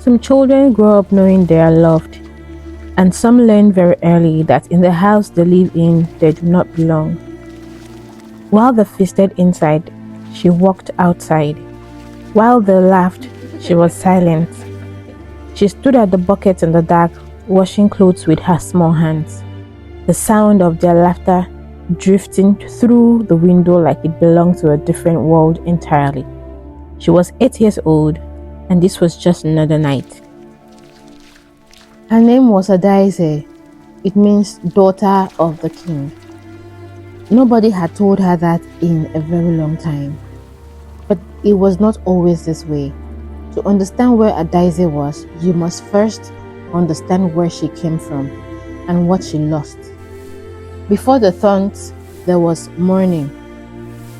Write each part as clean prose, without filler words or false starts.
Some children grow up knowing they are loved, and some learn very early that in the house they live in, they do not belong. While they feasted inside, she walked outside. While they laughed, she was silent. She stood at the bucket in the dark, washing clothes with her small hands. The sound of their laughter drifting through the window like it belonged to a different world entirely. She was 8 years old, and this was just another night. Her name was Adaeze. It means daughter of the king. Nobody had told her that in a very long time. But it was not always this way. To understand where Adaeze was, you must first understand where she came from and what she lost. Before the Thorns, there was mourning.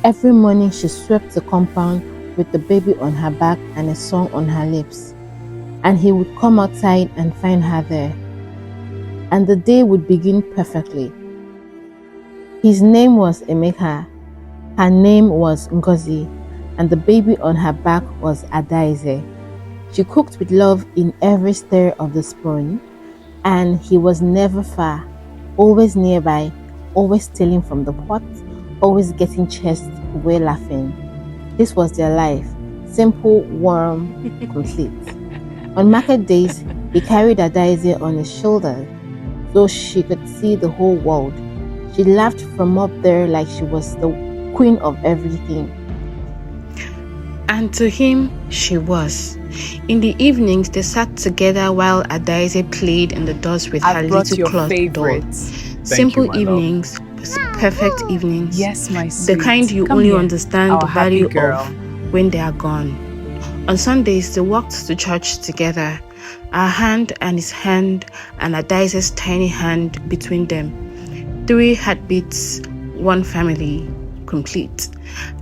Every morning she swept the compound with the baby on her back and a song on her lips. And he would come outside and find her there. And the day would begin perfectly. His name was Emeka, her name was Ngozi, and the baby on her back was Adaeze. She cooked with love in every stir of the spoon, and he was never far, always nearby, always stealing from the pot, always getting chased away laughing. This was their life, simple, warm, complete. On market days, he carried Adaeze on his shoulder, so she could see the whole world. She laughed from up there like she was the queen of everything. And to him, she was. In the evenings, they sat together while Adaeze played in the doors with her little cloth doll. Simple evenings, perfect evenings. Yes, my sweet. The kind you Come only here, understand the our happy value girl. of when they are gone. On Sundays, they walked to church together, her hand and his hand, and Adaeze's tiny hand between them. 3 heartbeats, one family, complete.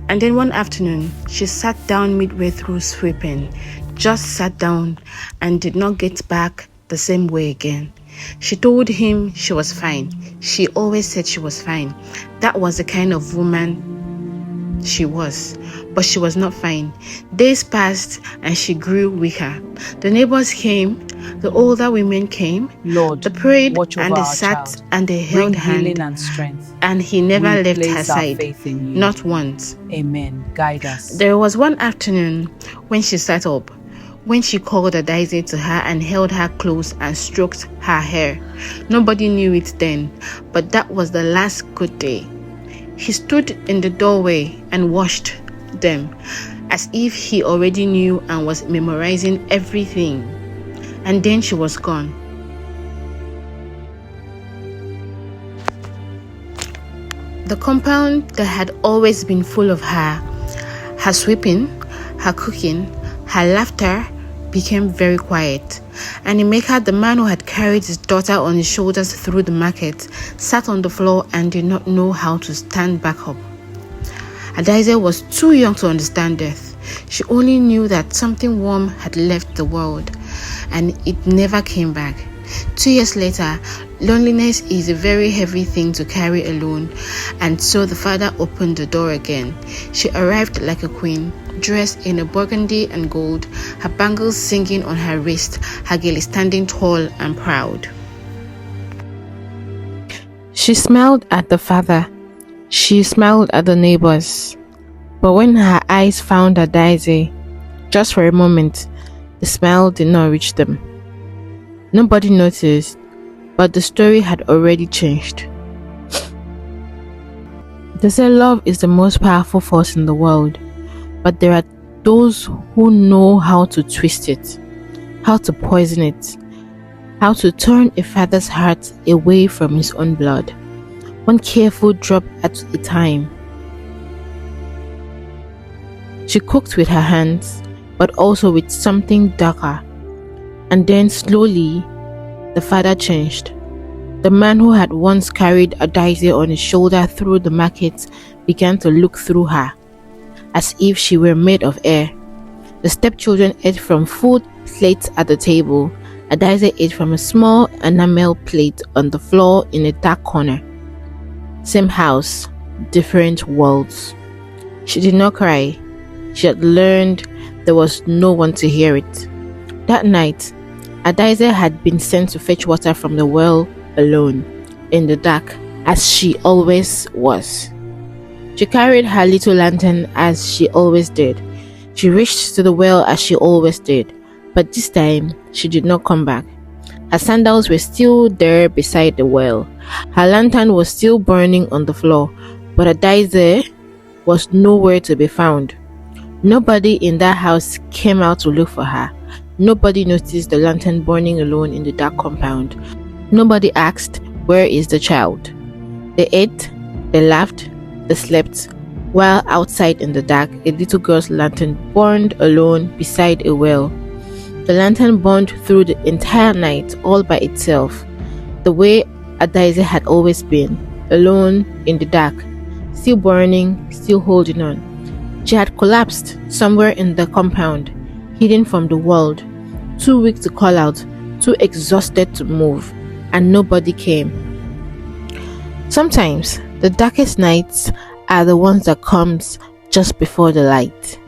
And then one afternoon, she sat down midway through sweeping, just sat down and did not get back the same way again. She told him she was fine. She always said she was fine. That was the kind of woman she was. But she was not fine. Days passed and she grew weaker. The neighbors came, the older women came, Lord, they prayed watch over and they our sat child. and they held Bring healing hand, and strength. and he never We left her place our side, faith in you. not once. Amen. Guide us. There was one afternoon when she sat up, when she called Adaeze to her and held her close and stroked her hair. Nobody knew it then, but that was the last good day. He stood in the doorway and watched them, as if he already knew and was memorizing everything. And then she was gone. The compound that had always been full of her sweeping, her cooking, her laughter, became very quiet. And Emeka, the man who had carried his daughter on his shoulders through the market, sat on the floor and did not know how to stand back up. Adaeze was too young to understand death. She only knew that something warm had left the world, and it never came back. 2 years later, loneliness is a very heavy thing to carry alone, and so the father opened the door again. She arrived like a queen, dressed in a burgundy and gold, her bangles singing on her wrist, her gele standing tall and proud. She smiled at the father. She smiled at the neighbors. But when her eyes found Adaeze, just for a moment, the smile did not reach them. Nobody noticed, but the story had already changed. They say love is the most powerful force in the world, but there are those who know how to twist it, how to poison it, how to turn a father's heart away from his own blood, one careful drop at a time. She cooked with her hands, but also with something darker. And then slowly, the father changed. The man who had once carried Adaeze on his shoulder through the market began to look through her, as if she were made of air. The stepchildren ate from food plates at the table. Adaeze ate from a small enamel plate on the floor in a dark corner. Same house, different worlds. She did not cry. She had learned there was no one to hear it. That night, Adaize had been sent to fetch water from the well alone, in the dark, as she always was. She carried her little lantern as she always did. She reached to the well as she always did, but this time she did not come back. Her sandals were still there beside the well. Her lantern was still burning on the floor, but Adaize was nowhere to be found. Nobody in that house came out to look for her. Nobody noticed the lantern burning alone in the dark compound. Nobody asked, "Where is the child?" They ate, they laughed, they slept, while outside in the dark, a little girl's lantern burned alone beside a well. The lantern burned through the entire night all by itself, the way Adaize had always been, alone in the dark, still burning, still holding on. She had collapsed somewhere in the compound, hidden from the world, too weak to call out, too exhausted to move, and nobody came. Sometimes, the darkest nights are the ones that comes just before the light.